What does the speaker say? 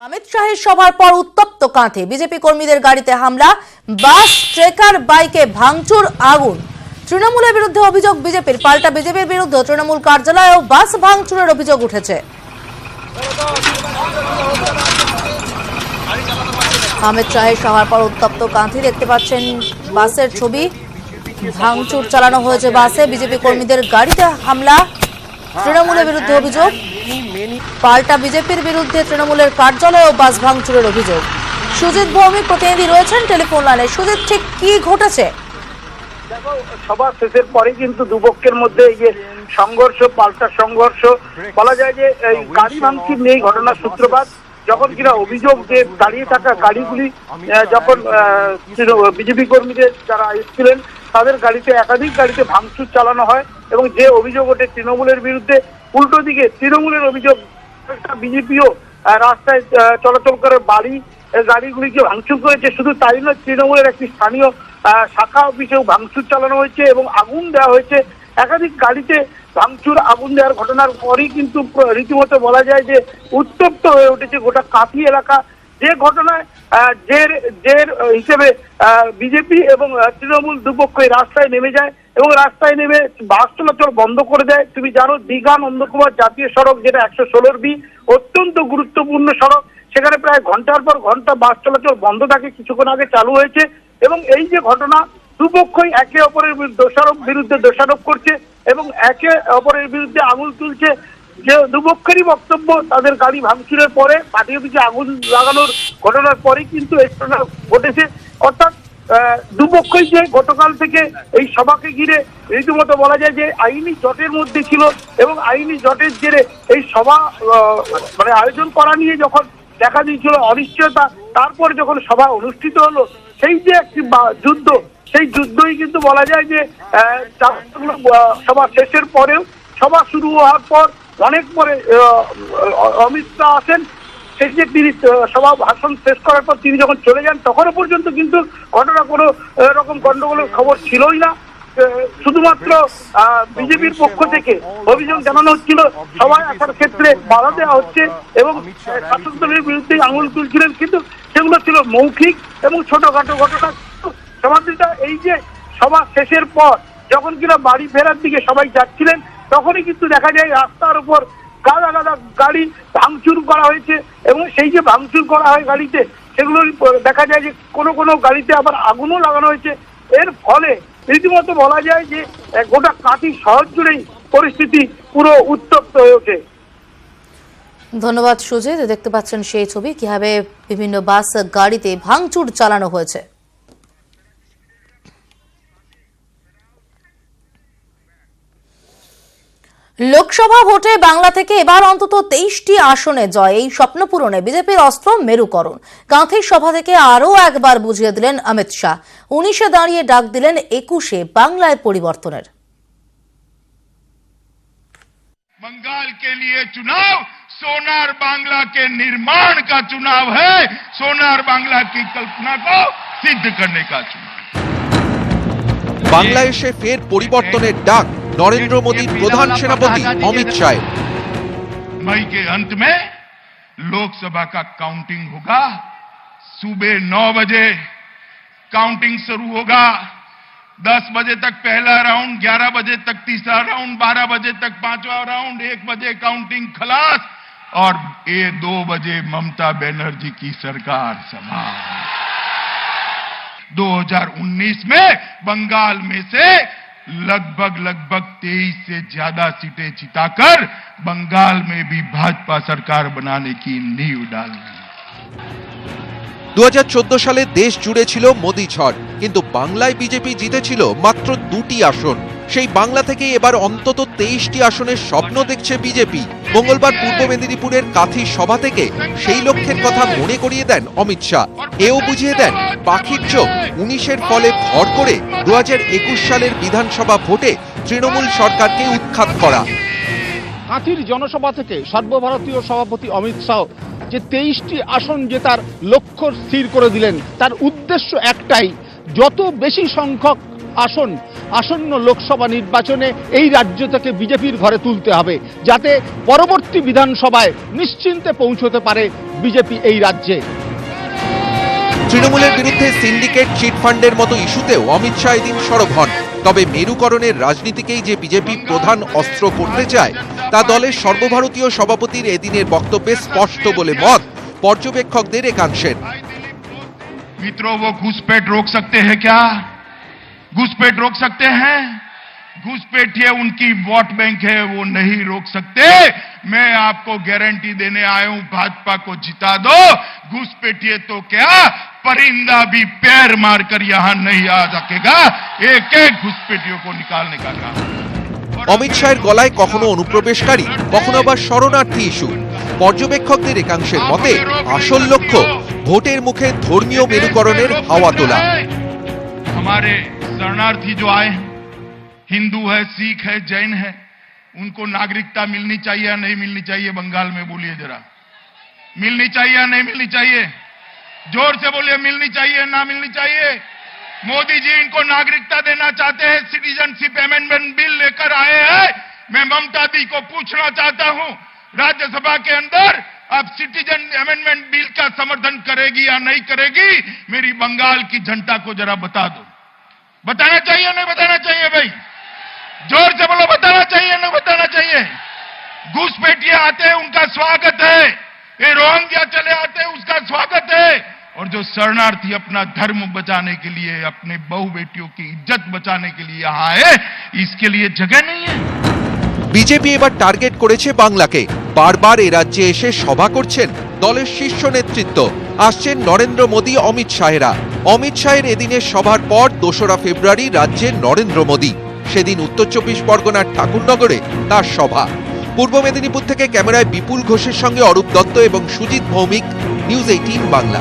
অমিত শাহের সভার পর উত্তপ্ত কাঁথে বিজেপি কর্মীদের গাড়িতে হামলা, বাস, ট্রেকার, বাইকে ভাঙচুর, আগুন। তৃণমূলের বিরুদ্ধে অভিযোগ বিজেপির, পাল্টা বিজেপির বিরুদ্ধে তৃণমূল কার্যালয় ও বাস ভাঙচুরের অভিযোগ উঠেছে। অমিত শাহের সভার পর উত্তপ্ত কাঁথি দেখতে পাচ্ছেন বাসের ছবি, ভাঙচুর চালানো হয়েছে বাসে, বিজেপি কর্মীদের গাড়িতে হামলা, তৃণমূলের বিরুদ্ধে অভিযোগ, পাল্টা বিজেপির বিরুদ্ধে তৃণমূলের কার্যালয় ও বাস ভাঙচুরের অভিযোগ। সুজিত ভৌমিক প্রতিনিধি রয়েছেন টেলিফোন লাইনে। সুজিত, ঠিক কি ঘটেছে? দেখো, সভা শেষের পরে কিন্তু দুপক্ষের মধ্যে এই যে সংঘর্ষ, পাল্টা সংঘর্ষ বলা যায় যে এই গাড়ি ভাঙচুর নিয়ে ঘটনার সূত্রপাত। যখন কিনা অভিযোগ যে দাঁড়িয়ে থাকা গাড়িগুলি যখন বিজেপি কর্মীদের যারা এসেছিলেন তাদের গাড়িতে একাধিক গাড়িতে ভাঙচুর চালানো হয় এবং যে অভিযোগ ওঠে তৃণমূলের বিরুদ্ধে, উল্টো দিকে তৃণমূলের অভিযোগ বিজেপিও রাস্তায় চলাচল করে গাড়িগুলিকে ভাঙচুর করেছে। শুধু তাই নয়, তৃণমূলের একটি স্থানীয় শাখা অফিসেও ভাঙচুর চালানো হয়েছে এবং আগুন দেওয়া হয়েছে। একাধিক গাড়িতে ভাঙচুর, আগুন দেওয়ার ঘটনার পরই কিন্তু রীতিমতো বলা যায় যে উত্তপ্ত হয়ে উঠেছে গোটা কাঁথি এলাকা। যে ঘটনায় জের হিসেবে বিজেপি এবং তৃণমূল দুপক্ষই রাস্তায় নেমে যায় এবং রাস্তায় নেমে বাস চলাচল বন্ধ করে দেয়। তুমি জানো, দীঘা নন্দকুমার জাতীয় সড়ক, যেটা 116B, অত্যন্ত গুরুত্বপূর্ণ সড়ক, সেখানে প্রায় ঘন্টার পর ঘন্টা বাস চলাচল বন্ধ থাকে, কিছুক্ষণ আগে চালু হয়েছে। এবং এই যে ঘটনা, দুপক্ষই একে অপরের বিরুদ্ধে দোষারোপ করছে এবং একে অপরের বিরুদ্ধে আঙুল তুলছে। যে দুপক্ষেরই বক্তব্য, তাদের গাড়ি ভাঙচুরের পরে পার্টি অফিসে আগুন লাগানোর ঘটনার পরেই কিন্তু এই ঘটনা ঘটেছে। অর্থাৎ দুপক্ষই যে গতকাল থেকে এই সভাকে ঘিরে রীতিমতো বলা যায় যে আইনি জটের মধ্যে ছিল এবং আইনি জটের জেরে এই সভা আয়োজন করা নিয়ে যখন দেখা দিয়েছিল অনিশ্চয়তা, তারপর যখন সভা অনুষ্ঠিত হলো, সেই যে একটি যুদ্ধ, সেই যুদ্ধই কিন্তু বলা যায় যে সভা শেষের পরেও, সভা শুরু হওয়ার পর অনেক পরে অমিত শাহ আসেন। সেই যে তিনি সভা ভাষণ শেষ করার পর তিনি যখন চলে যান, তখনও পর্যন্ত কিন্তু ঘটনা কোনো রকম গন্ডগোলের খবর ছিলই না। শুধুমাত্র বিজেপির পক্ষ থেকে অভিযোগ জানানো হচ্ছিল সবাই আসার ক্ষেত্রে বাধা দেওয়া হচ্ছে এবং শাসক দলের বিরুদ্ধে আঙুল তুলছিলেন, কিন্তু সেগুলো ছিল মৌখিক এবং ছোটখাটো ঘটনা। সমাধিটা এই যে সভা শেষের পর যখন কিনা বাড়ি ফেরার দিকে সবাই যাচ্ছিলেন, তখনই কিন্তু দেখা যায় রাস্তার উপর গাদা গাদা গাড়ি ভাঙচুর করা হয়েছে এবং সেই যে ভাঙচুর করা হয় গাড়িতে, সেগুলো দেখা যায় যে কোনো কোনো গাড়িতে আবার আগুনও লাগানো হয়েছে। এর ফলে রীতিমতো বলা যায় যে গোটা কাঁথি শহর জুড়েই পরিস্থিতি পুরো উত্তপ্ত হয়ে ওঠে। ধন্যবাদ সুজিত। দেখতে পাচ্ছেন সেই ছবি, কিভাবে বিভিন্ন বাস গাড়িতে ভাঙচুর চালানো হয়েছে। লোকসভা ভোটে বাংলা থেকে এবার অন্তত 23টি আসনে জয়, এই স্বপ্ন পূরণে বিজেপির অস্ত্র মেরুকরণ। কাঁথির সভা থেকে আরও একবার বুঝিয়ে দিলেন অমিত শাহ, 19-এ দাঁড়িয়ে ডাক দিলেন 21-এ বাংলায় পরিবর্তনের। बंगाल के लिए चुनाव सोनार बांग्ला के निर्माण का चुनाव है, सोनार बांग्ला की कल्पना को सिद्ध करने का चुनाव। বাংলাদেশে ফের পরিবর্তনের ডাক নরেন্দ্র মোদীর প্রধান সেনাপতি অমিত শাহ। मई के अंत में लोकसभा का काउंटिंग होगा। सुबह 9 बजे काउंटिंग शुरू होगा, 10 बजे तक पहला राउंड, 11 बजे तक तीसरा राउंड, 12 बजे तक पांचवा राउंड, 1 बजे काउंटिंग खलास और 2 बजे ममता बनर्जी की सरकार समाप्त। 2019 में बंगाल में से लगभग 23 से ज्यादा सीटें जिताकर बंगाल में भी भाजपा सरकार बनाने की नींव डालनी। 2014 সালে দেশ জুড়ে ছিল মোদি ঝড়, কিন্তু বাংলায় বিজেপি জিতেছিল মাত্র 2টি আসন। সেই বাংলা থেকে এবার অন্তত 23টি আসনের স্বপ্ন দেখছে বিজেপি। মঙ্গলবার পূর্ব মেদিনীপুরের কাঁথি সভা থেকে সেই লক্ষ্যের কথা মনে করিয়ে দেন অমিত শাহ। এও বুঝিয়ে দেন পাখির চোখ 19-এর ফলে ভর করে 2021 সালের বিধানসভা ভোটে তৃণমূল সরকারকে উৎখাত করা। কাঁথির জনসভা থেকে সর্বভারতীয় সভাপতি অমিত শাহ যে 23টি আসন জেতার লক্ষ্য স্থির করে দিলেন, তার উদ্দেশ্য একটাই, যত বেশি সংখ্যক আসন্ন লোকসভা নির্বাচনে এই রাজ্য থেকে বিজেপির ঘরে তুলতে হবে, যাতে পরবর্তী বিধানসভায় নিশ্চিন্তে পৌঁছতে পারে বিজেপি এই রাজ্যে। তৃণমূলের বিরুদ্ধে সিন্ডিকেট চিটফান্ডের মতো ইস্যুতেও অমিত শাহ এদিন সরব হন। তবে মেরুকরণের রাজনীতিকেই যে বিজেপি প্রধান অস্ত্র করতে চায় তা দলের সর্বভারতীয় সভাপতির এদিনের বক্তব্যে স্পষ্ট বলে মত পর্যবেক্ষকদের একাংশের। मित्रों, वो घुसपैठ रोक सकते हैं क्या? घुसपैठ रोक सकते हैं? घुसपैठिए उनकी वोट बैंक है, वो नहीं रोक सकते। मैं आपको गारंटी देने आया हूं, भाजपा को जिता दो। घुसपैठिए तो क्या, परिंदा भी पैर मारकर यहां नहीं आ सकेगा। एक एक घुसपैठियों को निकालने का काम। অমিত শাহের গলায় কখনো অনুপ্রবেশকারী, কখনো আবার শরণার্থী ইস্যু। পর্যবেক্ষকদের একাংশের মতে আসল লক্ষ্য ভোটের মুখে ধর্মীয় মেরুকরণের হাওয়া তোলা। हमारे शरणार्थी जो आए हैं, हिंदू है, सिख है, जैन है, उनको नागरिकता मिलनी चाहिए या नहीं मिलनी चाहिए? बंगाल में बोलिए जरा, मिलनी चाहिए या नहीं मिलनी चाहिए? जोर से बोलिए, मिलनी चाहिए ना मिलनी चाहिए? मोदी जी इनको नागरिकता देना चाहते हैं, सिटीजनशिप अमेंडमेंट बिल लेकर आए हैं। मैं ममता दी को पूछना चाहता हूं, राज्यसभा के अंदर अब सिटीजन अमेंडमेंट बिल का समर्थन करेगी या नहीं करेगी? मेरी बंगाल की जनता को जरा बता दो। बताना चाहिए नहीं बताना चाहिए भाई? जोर से बोलो, बताना चाहिए नहीं बताना चाहिए? घुसपैठिए आते हैं, उनका स्वागत है। ये रोहिंग्या चले आते हैं, उसका स्वागत है। और जो शरणार्थी अपना धर्म बचाने के लिए, अपने बहु बेटियों की इज्जत बचाने के लिए यहाँ आए, इसके लिए जगह नहीं है। বিজেপি এবার টার্গেট করেছে বাংলাকে। বারবার এ রাজ্যে এসে সভা করছেন দলের শীর্ষ নেতৃত্ব। আসছেন নরেন্দ্র মোদী, অমিত শাহেরা। অমিত শাহের এদিনের সভার পর 2রা ফেব্রুয়ারি রাজ্যে নরেন্দ্র মোদী। সেদিন উত্তর 24 পরগনার ঠাকুরনগরে তার সভা। পূর্ব মেদিনীপুর থেকে ক্যামেরায় বিপুল ঘোষের সঙ্গে অরূপ দত্ত এবং সুজিত ভৌমিক, নিউজ 18 বাংলা।